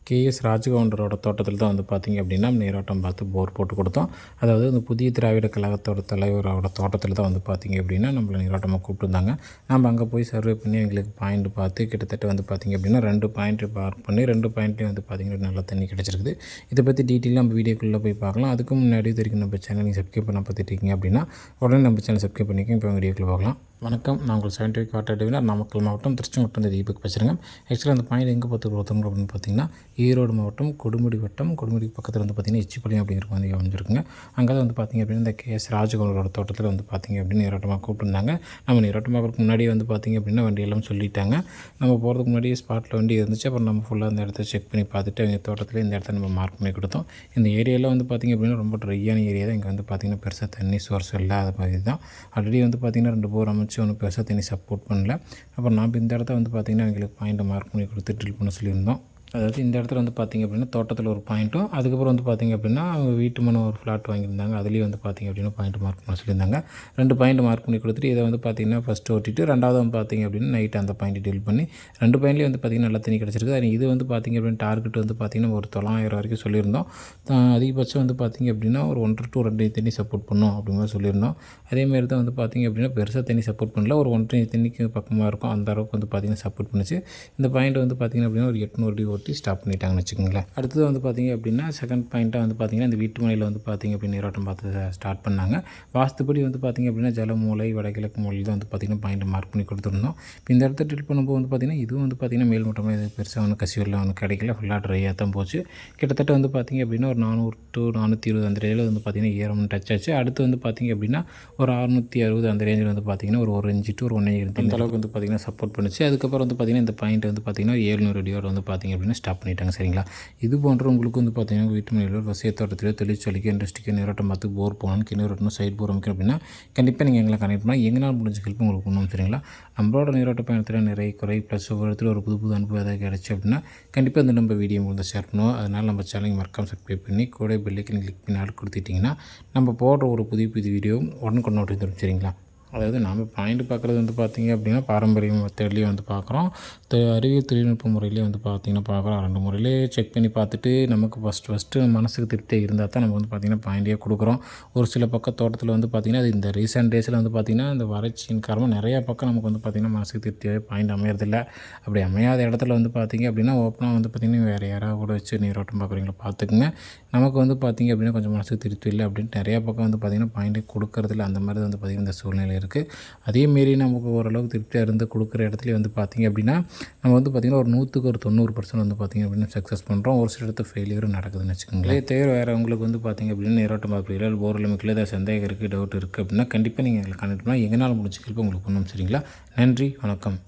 KS ராஜகவுண்டரோட தோட்டத்தில் தான் வந்து பார்த்திங்க அப்படின்னா நீரோட்டம் பார்த்து போர் போட்டு கொடுத்தோம். அதாவது இந்த புதிய திராவிட கழகத்தோட தலைவரோட தோட்டத்தில் தான் வந்து பார்த்திங்க அப்படின்னா நம்மளை நீரோட்டமாக கூப்பிட்டுருந்தாங்க. நம்ம அங்கே போய் சர்வே பண்ணி எங்களுக்கு பாயிண்ட் பார்த்து கிட்டத்தட்ட வந்து பார்த்திங்க அப்படின்னா 2 பாயிண்ட்டு பார்க் பண்ணி 2 பாயிண்ட்லேயும் வந்து பார்த்திங்கன்னா நல்லா தண்ணி கிடச்சிருக்குது. இதை பற்றி டீட்டெயிலாக நம்ம வீடியோக்குள்ளே போய் பார்க்கலாம். அதுக்கு முன்னாடி வரைக்கும் நம்ம சேனல் நீங்கள் சப்ஸ்கிரைப் பண்ண பார்த்துட்டீங்க அப்படின்னா உடனே நம்ம சேனல் சப்ஸ்கிரைப் பண்ணிக்கோங்க. இப்போ வீடியோக்குள்ளே பார்க்கலாம். வணக்கம், நான் உங்கள் சயின்டிஃபிக் வாட்டர் டிவினர் நாமக்கல் மாவட்டம் திருச்செங்கோட்டம் தீபக் பேசுகிறேங்க. ஆக்சுவலாக அந்த பாயிண்ட் எங்கே பார்த்து ஒருத்தவங்க அப்படின்னு பார்த்தீங்கன்னா ஈரோடு மாவட்டம் கொடுமுடி வட்டம், கொடுமுடி பக்கத்தில் வந்து பார்த்திங்கன்னா எச்சிப்பாளையம் அப்படிங்கிற வந்து அமைஞ்சிருக்குங்க. அங்கே தான் வந்து பார்த்திங்க அப்படின்னா இந்த கேஎஸ் ராஜகவுண்டரோட தோட்டத்தில் வந்து பார்த்திங்க அப்படின்னு நீரோட்டமாக கூப்பிட்டுருந்தாங்க. நம்ம நீரோட்டமாகிறதுக்கு முன்னாடியே வந்து பார்த்திங்க அப்படின்னா வண்டியெல்லாம் சொல்லிட்டாங்க. நம்ம போகிறதுக்கு முன்னாடியே ஸ்பாட்டில் வண்டி இருந்துச்சு. அப்புறம் நம்ம ஃபுல்லாக அந்த இடத்த செக் பண்ணி பார்த்துட்டு அவங்க தோட்டத்தில் இந்த இடத்த நம்ம மார்க் பண்ணி கொடுத்தோம். இந்த ஏரியாவில் வந்து பார்த்திங்க அப்படின்னா ரொம்ப ட்ரையான ஏரியா தான். இங்கே வந்து பார்த்திங்கன்னா பெருசாக தண்ணி சோர்ஸ் இல்லாத மாதிரி தான். ஆல்ரெடி வந்து பார்த்திங்கன்னா 2 போர் அமைச்சு ஒன்றும் பெருசாக தண்ணி சப்போர்ட் பண்ணல. அப்புறம் நாம் இந்த இடத்த வந்து பார்த்திங்கன்னா எங்களுக்கு பாயிண்ட்டை மார்க் பண்ணி கொடுத்து ட்ரில் பண்ண சொல்லியிருந்தோம். அதாவது இந்த இடத்துல வந்து பார்த்திங்க அப்படின்னா தோட்டத்தில் ஒரு பாயிண்ட்டும், அதுக்கப்புறம் வந்து பார்த்திங்க அப்படின்னா அவங்க வீட்டு மனை ஒரு ஃப்ளாட் வாங்கியிருந்தாங்க. அதுலேயும் வந்து பார்த்திங்க அப்படின்னா பாயிண்ட் மார்க் பண்ண சொல்லியிருந்தாங்க. 2 பாயிண்ட் மார்க் பண்ணி கொடுத்துட்டு இதை வந்து பார்த்திங்கன்னா ஃபஸ்ட்டு ஓட்டிட்டு 2வது வந்து பார்த்திங்க அப்படின்னா நைட்டு அந்த பாயிண்ட் டீல் பண்ணி 2 பாயிண்ட்லேயும் வந்து பார்த்திங்கன்னா நல்லா தண்ணி கிடச்சிருக்கு. அது இது வந்து பார்த்திங்க அப்படின்னா டார்கெட் வந்து பார்த்திங்கன்னா ஒரு 900 வரைக்கும் சொல்லியிருந்தோம். அதிகபட்சம் வந்து பார்த்திங்க அப்படின்னா ஒரு 1 to 2 தண்ணி சப்போர்ட் பண்ணும் அப்படிங்கிற சொல்லியிருந்தோம். அதேமாரி தான் வந்து பார்த்திங்க அப்படின்னா பெருசாக தண்ணி சப்போர்ட் பண்ணல, ஒரு 1 தண்ணிக்கு பக்கமாக இருக்கும். அந்த அளவுக்கு வந்து பார்த்திங்கன்னா சப்போர்ட் பண்ணிச்சு. இந்த பாயிண்ட் வந்து பார்த்திங்க அப்படின்னா ஒரு 800 அடி ஓட்டி ஸ்டாப் பண்ணிட்டாங்க வச்சுக்கோங்களேன். அடுத்தது வந்து பார்த்திங்க அப்படின்னா செகண்ட் பாயிண்ட்டாக வந்து பார்த்திங்கன்னா இந்த வீட்டு மனையில் வந்து பார்த்திங்க அப்படின்னு நீரோட்டம் பார்த்து ஸ்டார்ட் பண்ணாங்க. வாஸ்துப்படி வந்து பார்த்திங்க அப்படின்னா ஜலமூலை வடகிழக்கு மூலையில் தான் வந்து பார்த்திங்கன்னா பாயிண்ட் மார்க் பண்ணி கொடுத்துருந்தோம். இப்போ இந்த இடத்த ட்ரில் பண்ணும்போது வந்து பார்த்திங்கன்னா இதுவும் வந்து பார்த்திங்கன்னா மேல்மட்டமாக இது பெருசாக ஒன்று கசிவெல்லாம் ஒன்று கிடைக்கல, ஃபுல்லாக ட்ரையாக தான் போச்சு. கிட்டத்தட்ட வந்து பார்த்திங்க அப்படின்னா ஒரு 400 to 420 அந்த ரேஞ்சில் வந்து பார்த்திங்கன்னா ஈரம் டச் ஆச்சு. அடுத்து வந்து பார்த்திங்க அப்படின்னா ஒரு 660 அந்த ரேஞ்சில் வந்து பார்த்திங்கன்னா ஒரு 1 இன்ச்சு to ஒரு 1 இன்ச்சு அந்த அளவுக்கு வந்து பார்த்திங்கன்னா சப்போர்ட் பண்ணிச்சு. அதுக்கப்புறம் வந்து பார்த்திங்கன்னா இந்த பாயிண்ட் வந்து பார்த்திங்கன்னா 700 அடியோட வந்து பார்த்திங்க அப்படின்னா ஸ்டாப் பண்ணிட்டாங்க. சரிங்களா? இது போன்ற உங்களுக்கு வந்து பார்த்திங்கன்னா வீட்டு மனையில் வசிய தோட்டத்திலோ தொழிற்சாலைக்கு இண்டஸ்ட்ரிக்கு நீரோட்டம் பார்த்து போர் போகணும், கிணறு சைட் போர் அமைக்கணும் அப்படின்னா கண்டிப்பாக நீங்கள் எங்களை கனெக்ட் பண்ணால் எங்களால் முடிஞ்ச ஹெல்ப் உங்களுக்கு பண்ணணும். சரிங்களா? நம்மளோட நீரோட்ட பயணத்தில் நிறைய குறை ப்ளஸ் ஒவ்வொரு இடத்துல ஒரு புது அனுபவம் ஏதாவது கிடச்சி அப்படின்னா கண்டிப்பாக இந்த நம்ம வீடியோ உங்களுக்கு ஷேர் பண்ணுவோம். அதனால் நம்ம சேனல் மறக்காம சப்ஸ்கிரைப் பண்ணி கூட பெல்லைக்கன் கிளிக் பண்ணி ஆள் கொடுத்துட்டிங்கன்னா நம்ம போடுற ஒரு புதிய வீடியோ உடனுக்குடன் நோட்டி தரும். சரிங்களா? அதாவது நாம் பாயிண்ட் பார்க்குறது வந்து பார்த்திங்க அப்படின்னா பாரம்பரிய மெத்தட்லேயே வந்து பார்க்குறோம், அறிவியல் தொழில்நுட்ப முறையிலே வந்து பார்த்திங்கன்னா பார்க்குறோம். 2 முறையிலே செக் பண்ணி பார்த்துட்டு நமக்கு ஃபஸ்ட்டு மனசுக்கு திருப்தியாக இருந்தால் தான் நம்ம வந்து பார்த்திங்கன்னா பாயிண்டே கொடுக்குறோம். ஒரு சில பக்கம் தோட்டத்தில் வந்து பார்த்திங்கன்னா அது இந்த ரீசெண்ட் டேஸில் வந்து பார்த்திங்கன்னா இந்த வறட்சியின் காரணமாக நிறையா பக்கம் நமக்கு வந்து பார்த்திங்கன்னா மனசுக்கு திருப்தியாகவே பாயிண்ட் அமையறதில்லை. அப்படி அமையாத இடத்துல வந்து பார்த்திங்க அப்படின்னா ஓப்பனாக வந்து பார்த்திங்கன்னா வேறு யாராவது கூட வச்சு நீரோட்டம் பார்க்குறீங்களா பார்த்துக்குங்க. நமக்கு வந்து பார்த்திங்க அப்படின்னா கொஞ்சம் மனசுக்கு திருப்தி இல்லை அப்படின்ட்டு நிறையா பக்கம் வந்து பார்த்திங்கன்னா பாயிண்ட்டே கொடுக்கறதில்ல. அந்த மாதிரி வந்து பார்த்திங்கன்னா இந்த சூழ்நிலை இருக்குது. அதேமாரி நமக்கு ஓரளவுக்கு திருப்தியாக இருந்து கொடுக்குற இடத்துல வந்து பார்த்திங்க அப்படின்னா நம்ம வந்து பார்த்திங்கன்னா ஒரு 100க்கு ஒரு 90% வந்து பார்த்திங்க அப்படின்னா சக்ஸஸ் பண்ணுறோம். ஒரு சில இடத்துல ஃபெயிலியரும் நடக்குதுன்னு வச்சுக்கோங்களேன். தவிர வேறு உங்களுக்கு வந்து பார்த்திங்க அப்படின்னா நீரோட்டம் பார்க்குறீங்களா, போரில் நமக்கு ஏதாவது சந்தேகம் இருக்குது, டவுட் இருக்குது அப்படின்னா கண்டிப்பாக நீங்கள் எங்களை கனெக்ட் பண்ணால் எங்களால் முடிஞ்ச ஹெல்ப் உங்களுக்கு பண்ணணும். சரிங்களா? நன்றி, வணக்கம்.